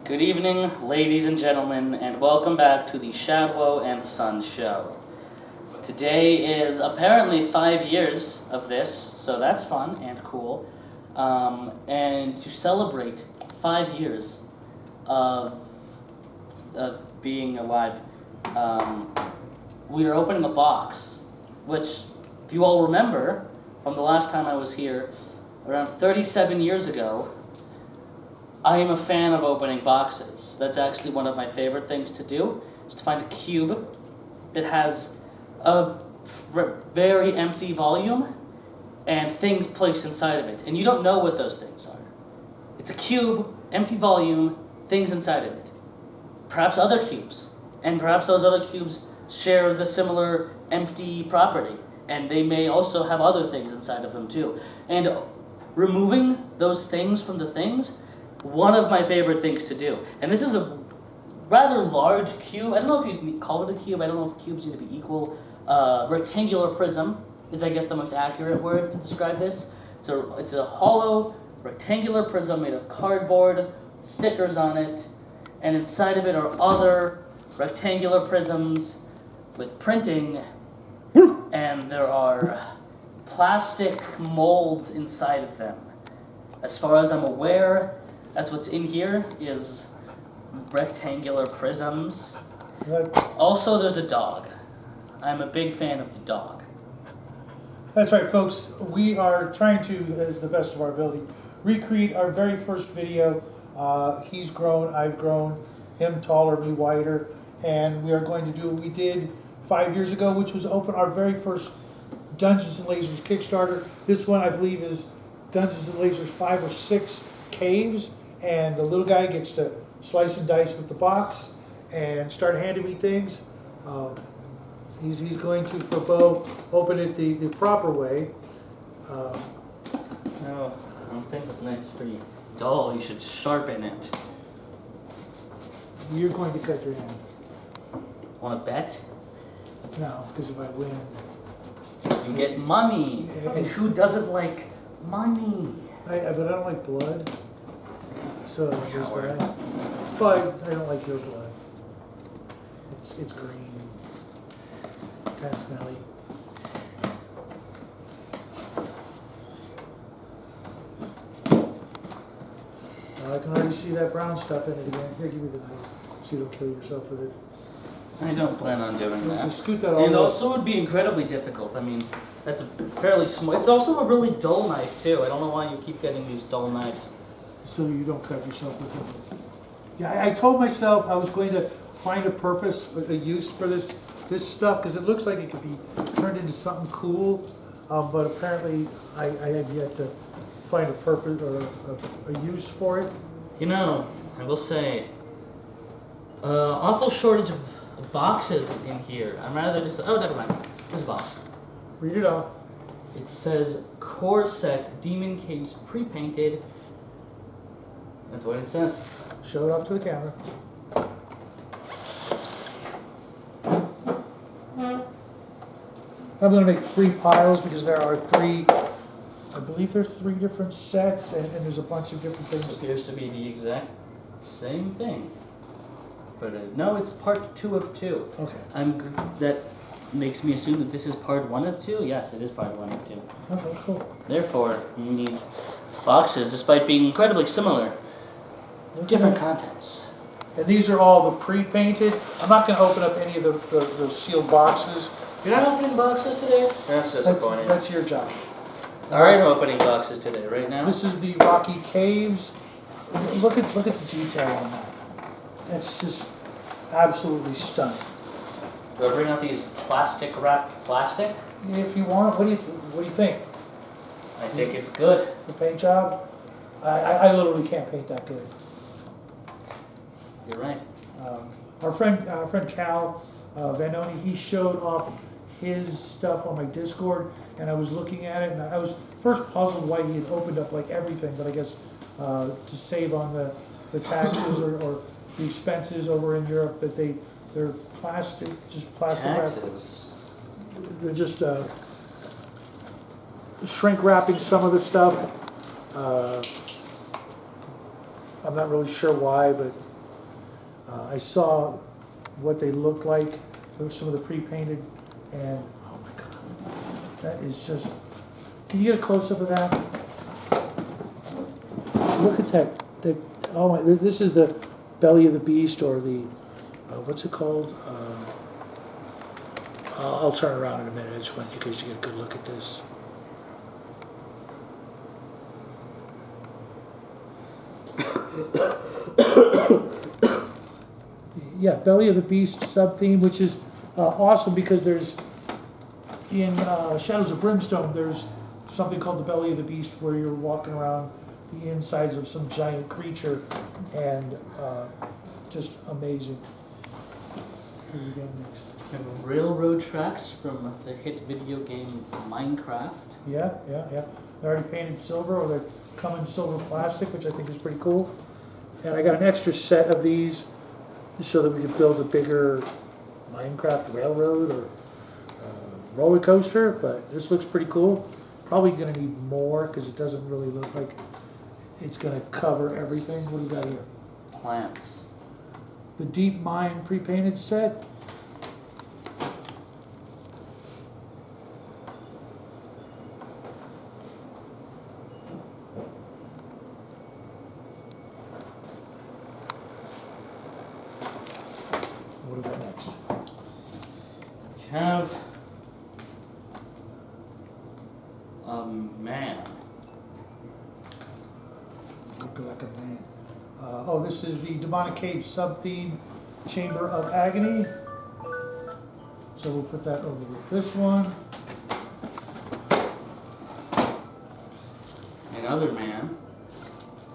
Good evening, ladies and gentlemen, and welcome back to the Shadow and Sun Show. Today is apparently 5 years of this, so that's fun and cool. And to celebrate 5 years of being alive, we are opening a box, which, if you all remember, from the last time I was here, around 37 years ago, I am a fan of opening boxes. That's actually one of my favorite things to do, is to find a cube that has a very empty volume and things placed inside of it. And you don't know what those things are. It's a cube, empty volume, things inside of it. Perhaps other cubes. And perhaps those other cubes share the similar empty property. And they may also have other things inside of them too. And removing those things from the things, one of my favorite things to do. And this is a rather large cube. I don't know if you'd call it a cube. I don't know if cubes need to be equal. Rectangular prism is, I guess, the most accurate word to describe this. It's a hollow rectangular prism made of cardboard, stickers on it, and inside of it are other rectangular prisms with printing, and there are plastic molds inside of them. As far as I'm aware, that's what's in here, is rectangular prisms. Also, there's a dog. I'm a big fan of the dog. That's right, folks. We are trying to, as the best of our ability, recreate our very first video. He's grown, I've grown, him taller, me wider, and we are going to do what we did 5 years ago, which was open our very first Dungeons & Lasers Kickstarter. This one, I believe, is Dungeons & Lasers 5 or 6 caves, and the little guy gets to slice and dice with the box and start handing me things. He's going to, for Bo, open it the proper way. No, I don't think this knife's pretty dull. You should sharpen it. You're going to cut your hand. Want to bet? No, because if I win... You get money. Yeah. And who doesn't like money? But I don't like blood. So there's Coward. that. But I don't like your blood. It's green. Kind of smelly. I can already see that brown stuff in it again. Here, give me the knife so you don't kill yourself with it. I don't plan on doing that. Just scoot that all And the way. also it would be incredibly difficult. I mean, that's a fairly small... It's also a really dull knife, too. I don't know why you keep getting these dull knives. So you don't cut yourself with it. Yeah, I told myself I was going to find a purpose, a use for this stuff, because it looks like it could be turned into something cool, but apparently I have yet to find a purpose or a use for it. You know, I will say, awful shortage of boxes in here. I'm rather just... Oh, never mind. There's a box. Read it off. It says Core Set Demon Case Pre-Painted. That's what it says. Show it off to the camera. I'm going to make 3 piles because there are 3, I believe there are 3 different sets, and there's a bunch of different This things. appears to be the exact same thing. But no, it's part 2 of 2. Okay. That makes me assume that this is part 1 of 2? Yes, it is part 1 of 2. Okay, cool. Therefore, these boxes, despite being incredibly similar, have different contents. And these are all the pre-painted. I'm not going to open up any of the sealed boxes. You're not opening boxes today? That's disappointing. That's your job. Alright, I'm opening boxes today, right now. This is the Rocky Caves. Look at the detail on that. It's just absolutely stunning. Do I bring out these wrapped plastic? If you want, what do you think? I think it's good. The paint job? I literally can't paint that good. You're right. Our friend Cal Vanoni, he showed off his stuff on my Discord, and I was looking at it, and I was first puzzled why he had opened up like everything, but I guess to save on the taxes or the expenses over in Europe, that they're plastic wrap. Taxes. They're just shrink wrapping some of the stuff. I'm not really sure why, but I saw what they look like, some of the pre-painted, and oh my god, that is just, can you get a close-up of that? Look at that, oh my, this is the belly of the beast, or the, what's it called? I'll turn around in a minute, I just want you guys to get a good look at this. Yeah, belly of the beast sub-theme, which is awesome because there's, in Shadows of Brimstone, there's something called the belly of the beast where you're walking around the insides of some giant creature, and just amazing. Here we go next. We have railroad tracks from the hit video game Minecraft. Yeah. They're already painted silver, or they come in silver plastic, which I think is pretty cool. And I got an extra set of these so that we could build a bigger Minecraft railroad or roller coaster, but this looks pretty cool. Probably going to need more because it doesn't really look like it's going to cover everything. What do you got here? Plants. The Deep Mine pre-painted set. What do we got next? We have a man. Look like a man. Oh, this is the Demonic Cave sub-theme, Chamber of Agony. So we'll put that over with this one. Another man.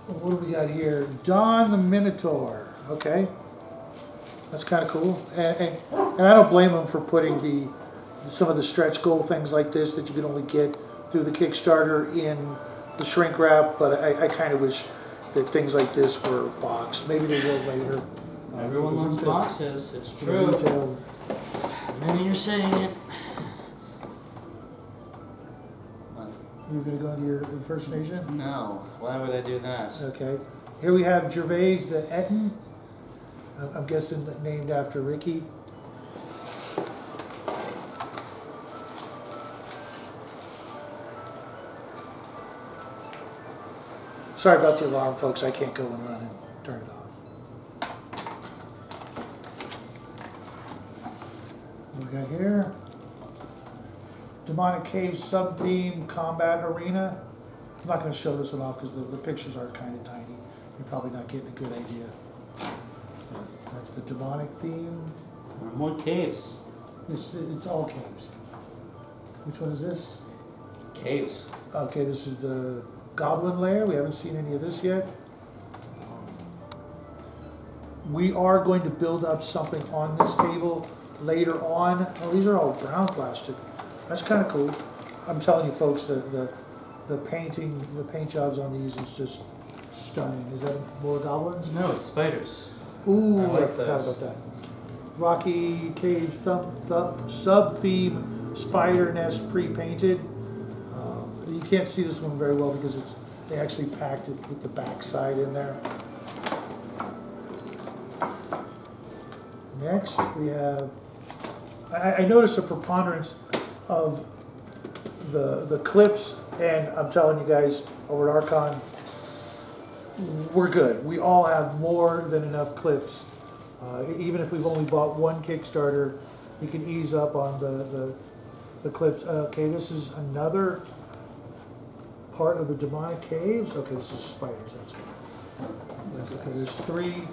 What do we got here? Don the Minotaur. Okay. That's kind of cool. And I don't blame them for putting some of the stretch goal things like this that you can only get through the Kickstarter in the shrink wrap, but I kind of wish that things like this were boxed. Maybe they will later. Everyone loves boxes, it's true. Many are saying it. You're going to go into your impersonation? No, why would I do that? Okay. Here we have Gervais the Etten. I'm guessing named after Ricky. Sorry about the alarm, folks. I can't go and run and turn it off. What we got here? Demonic Cave sub-theme combat arena. I'm not going to show this one off because the pictures are kind of tiny. You're probably not getting a good idea. That's the demonic theme. There are more caves. It's all caves. Which one is this? Caves. Okay, this is the Goblin Lair. We haven't seen any of this yet. We are going to build up something on this table later on. Oh, these are all brown plastic. That's kind of cool. I'm telling you, folks, the paint jobs on these is just stunning. Is that more goblins? No, it's spiders. Ooh, I like I forgot those. about that. Rocky Cave sub-theme spider nest pre-painted. You can't see this one very well because they actually packed it with the back side in there. Next, we have, I noticed a preponderance of the clips, and I'm telling you guys, over at Archon, we're good. We all have more than enough clips. Even if we've only bought one Kickstarter, we can ease up on the clips. Okay, this is another part of the demonic caves. Okay, this is spiders. That's okay. There's three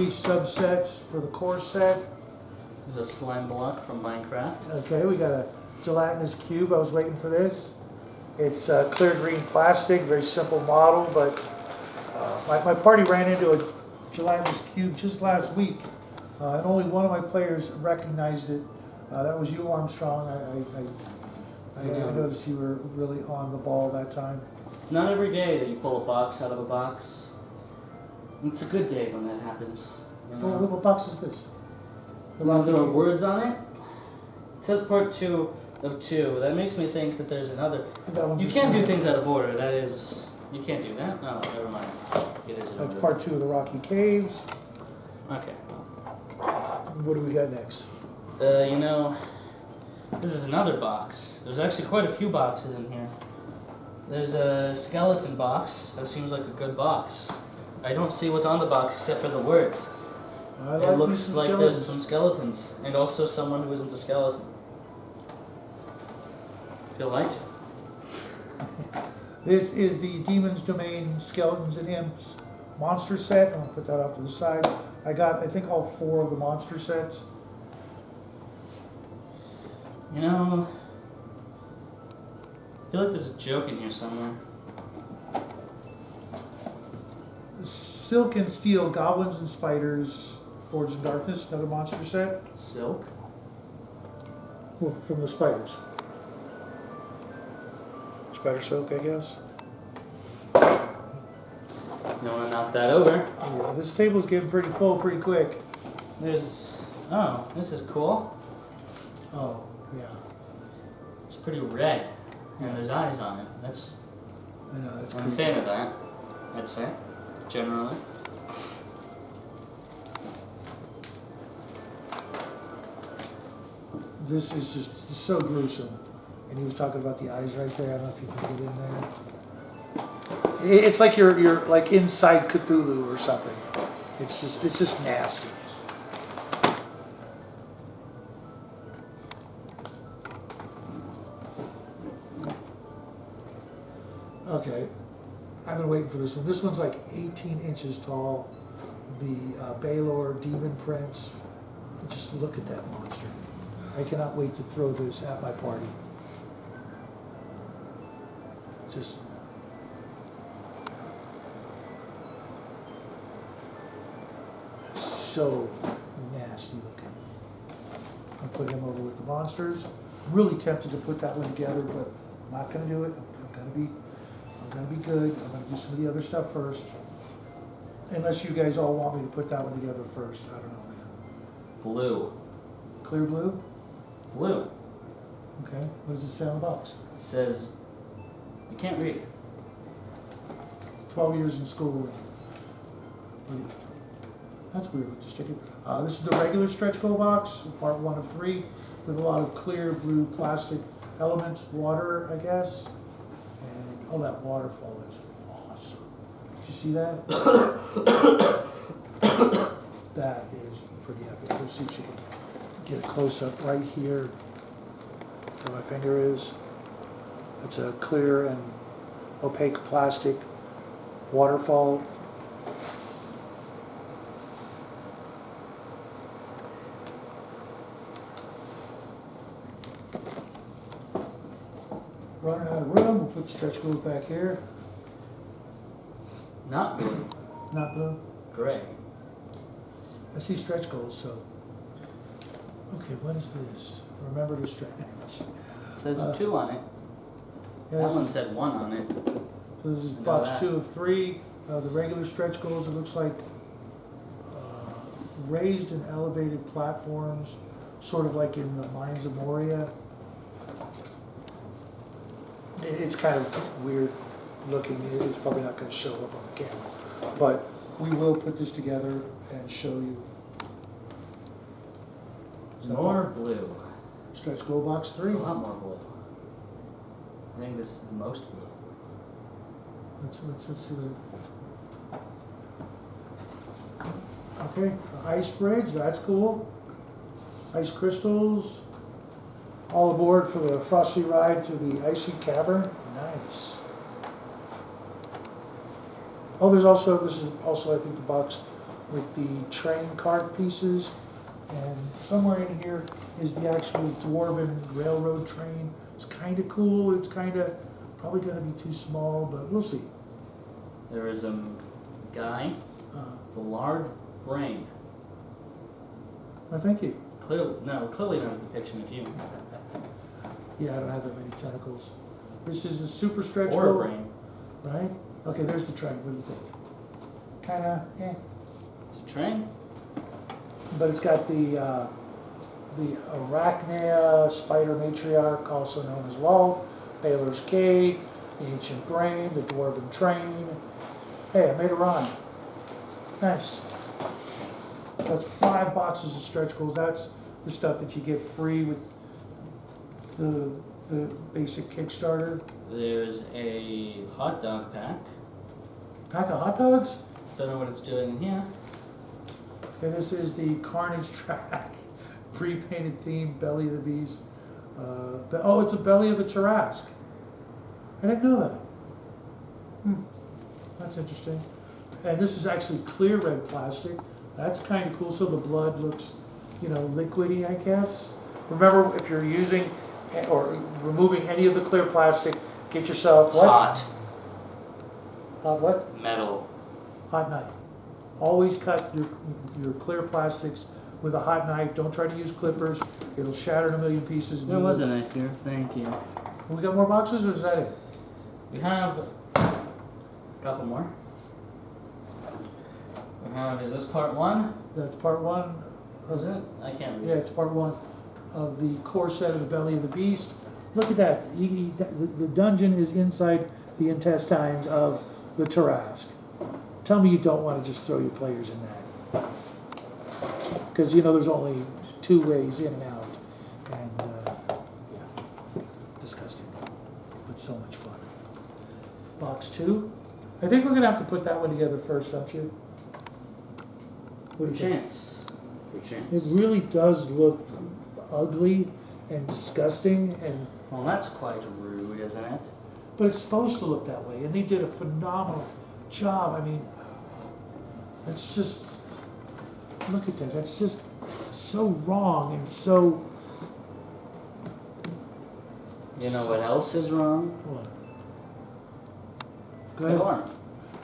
subsets for the core set. There's a slime block from Minecraft. Okay, we got a gelatinous cube. I was waiting for this. It's clear green plastic, very simple model, but my party ran into a gelatinous cube just last week, and only one of my players recognized it. That was you, Armstrong. I noticed you were really on the ball that time. It's not every day that you pull a box out of a box. It's a good day when that happens. You know? What box is this? There are words on it. It says part 2 of 2. That makes me think that there's another. You can't do things out of order. That is, you can't do that. No, never mind. It is. That's part 2 of the Rocky Caves. Okay. What do we got next? You know, this is another box. There's actually quite a few boxes in here. There's a skeleton box. That seems like a good box. I don't see what's on the box except for the words. It looks like there's some skeletons, and also someone who isn't a skeleton. Feel light? This is the Demon's Domain Skeletons and Imps monster set. I'm going to put that off to the side. I got, I think, all 4 of the monster sets. You know, I feel like there's a joke in here somewhere. Silk and Steel, Goblins and Spiders, Forged in Darkness, another monster set. Silk? Well, from the spiders. Spider silk, I guess. You want to knock that over? Yeah, this table's getting pretty full pretty quick. There's... Oh, this is cool. Oh, yeah. It's pretty red, and there's eyes on it. That's... I know, that's I'm a creepy. fan of that, I'd say, generally. This is just so gruesome. And he was talking about the eyes right there. I don't know if you can get in there. It's like you're like inside Cthulhu or something. It's just nasty. Okay, I've been waiting for this one. This one's like 18 inches tall. The Baylor Demon Prince. Just look at that monster. I cannot wait to throw this at my party. Just so nasty looking. I'll put him over with the monsters. I'm really tempted to put that one together, but I'm not gonna do it. I'm gonna be good. I'm gonna do some of the other stuff first. Unless you guys all want me to put that one together first. I don't know, man. Blue. Clear blue? Blue. Okay. What does it say on the box? It says... You can't read. 12 years in school. That's weird with the sticker. This is the regular stretch goal box, part 1 of 3, with a lot of clear blue plastic elements, water, I guess. And oh, that waterfall is awesome. Did you see that? That is pretty epic. Let's see if you can get a close up right here where my finger is. It's a clear and opaque plastic waterfall. Running out of room, we'll put the stretch goals back here. Not blue. Not blue. Gray. I see stretch goals, so. Okay, what is this? Remember to stretch. It says 2 on it. Yeah, That one said 1 on it. so this is I know box that. 2 of 3. The regular stretch goals, it looks like raised and elevated platforms, sort of like in the Mines of Moria. It's kind of weird looking. It's probably not going to show up on the camera. But we will put this together and show you. More blue. Stretch goal box 3. A lot more blue. I think this is the most blue. Let's see the. Okay, ice bridge, that's cool. Ice crystals. All aboard for the frosty ride through the icy cavern. Nice. Oh, this is also, I think, the box with the train cart pieces. And somewhere in here is the actual dwarven railroad train. It's kind of cool. It's kind of probably going to be too small, but we'll see. There is a guy with a large brain. Well, thank you. Clearly not a depiction of you. Yeah, I don't have that many tentacles. This is a super stretch Or a goal, brain. right? Okay, there's the train. What do you think? Kind of, It's a train. But it's got the Arachnia Spider Matriarch, also known as Lolth, Baylor's Cade, the Ancient Brain, the Dwarven Train. Hey, I made a rhyme. Nice. That's 5 boxes of stretch goals. That's the stuff that you get free with the basic Kickstarter. There's a hot dog pack. Pack of hot dogs? Don't know what it's doing in here. Okay, this is the Carnage track. Pre-painted theme, Belly of the Beast. Oh, it's a Belly of a Tarrasque. I didn't know that. That's interesting. And this is actually clear red plastic. That's kind of cool, so the blood looks, you know, liquidy, I guess. Remember, if you're using or removing any of the clear plastic, get yourself what? Hot. Hot what? Metal. Hot knife. Always cut your clear plastics with a hot knife. Don't try to use clippers. It'll shatter in a million pieces. There was a knife here. Thank you. We got more boxes, or is that it? We have a couple more. We have, is this part 1? That's part 1. Is it? I can't read. Yeah, it's part 1 of the core set of the Belly of the Beast. Look at that. The dungeon is inside the intestines of the Tarrasque. Tell me you don't want to just throw your players in that. Because, you know, there's only 2 ways in and out. And, yeah, disgusting. But so much fun. Box 2. I think we're going to have to put that one together first, don't you? Good chance. Good chance. It really does look ugly and disgusting, and Well, that's quite rude, isn't it? but it's supposed to look that way, and they did a phenomenal job. I mean, it's just, look at that. That's just so wrong and so. You know what else is wrong? What? Go The ahead. alarm.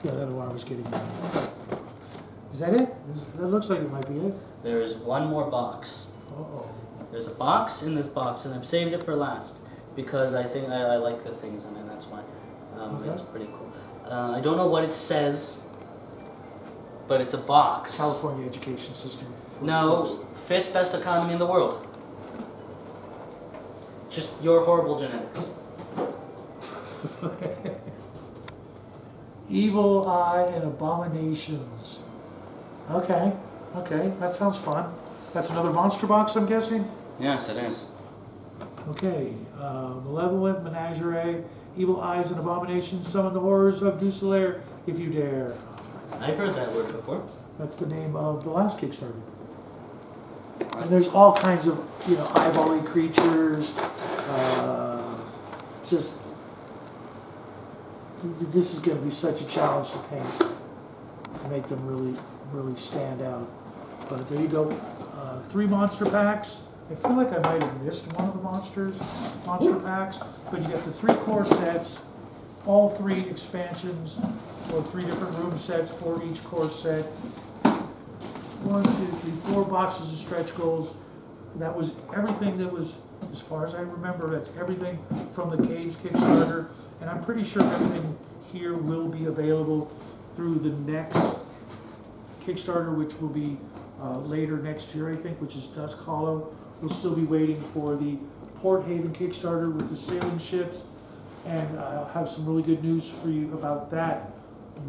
Yeah, that alarm was getting me. Is that it? That looks like it might be it. There is one more box. Uh-oh. There's a box in this box, and I've saved it for last because I think I like the things in it. That's why. Okay. It's pretty cool. I don't know what it says, but it's a box. California education system. No, 5th best economy in the world. Just your horrible genetics. Evil Eye and Abominations. Okay, that sounds fun. That's another monster box, I'm guessing? Yes, it is. Okay, Malevolent Menagerie, Evil Eyes and Abominations, summon the horrors of Duselair if you dare. I've heard that word before. That's the name of the last Kickstarter. And there's all kinds of, you know, eyeball-y creatures, just, this is going to be such a challenge to paint, to make them really, really stand out. But there you go, 3 monster packs. I feel like I might have missed one of the monster packs, but you got the 3 core sets, all 3 expansions, or 3 different room sets for each core set. 1, 2, 3, 4 boxes of stretch goals. That was everything that was, as far as I remember, that's everything from the Caves Kickstarter. And I'm pretty sure everything here will be available through the next Kickstarter, which will be later next year, I think, which is Dusk Hollow. We'll still be waiting for the Port Haven Kickstarter with the sailing ships. And I'll have some really good news for you about that.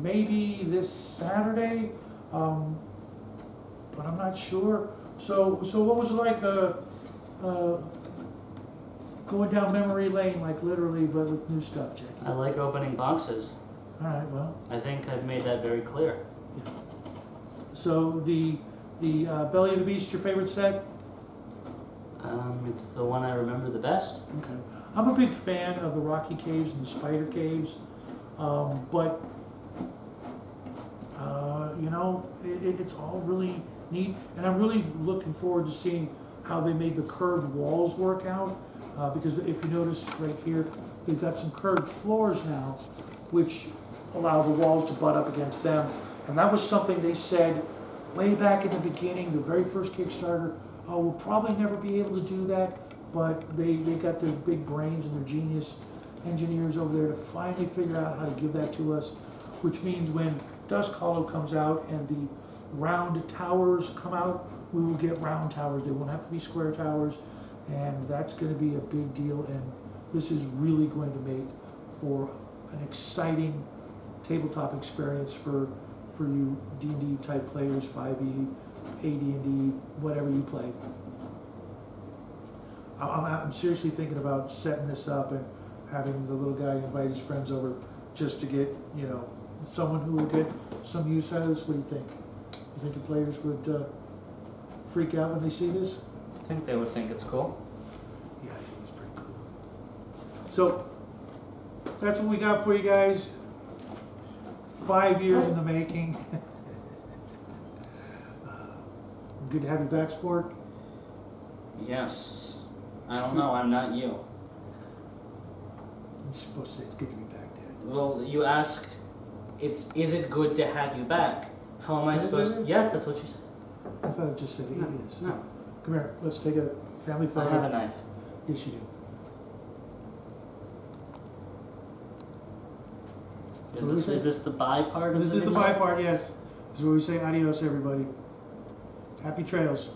Maybe this Saturday. But I'm not sure. So what was it like going down memory lane, like literally, but with new stuff, Jackie? I like opening boxes. All right, well. I think I've made that very clear. Yeah. So the Belly of the Beast, your favorite set? It's the one I remember the best. Okay. I'm a big fan of the Rocky Caves and the Spider Caves, but you know, it's all really neat, and I'm really looking forward to seeing how they made the curved walls work out, because if you notice right here, they've got some curved floors now, which allow the walls to butt up against them, and that was something they said way back in the beginning, the very first Kickstarter. Oh, we'll probably never be able to do that, but they got their big brains and their genius engineers over there to finally figure out how to give that to us, which means when Dusk Hollow comes out and the round towers come out, we will get round towers. They won't have to be square towers, and that's going to be a big deal, and this is really going to make for an exciting tabletop experience for you D&D type players, 5e, AD&D, whatever you play. I'm seriously thinking about setting this up and having the little guy invite his friends over just to get, you know, someone who will get some use out of this. What do you think? You think the players would freak out when they see this? I think they would think it's cool. Yeah, I think it's pretty cool. So, that's what we got for you guys. 5 years in the making. Good to have you back, Sport. Yes. I don't know, I'm not you. You're supposed to say it's good to be back, Dad. Well, you asked, is it good to have you back? How am I Did I say supposed to? that? Yes, that's what you said. I thought it just said it No, is. no. Come here, let's take a family I photo. have a knife. Yes, you do. Is this the bye part of This the is the video? bye part, yes. This is where we say adios, everybody. Happy trails.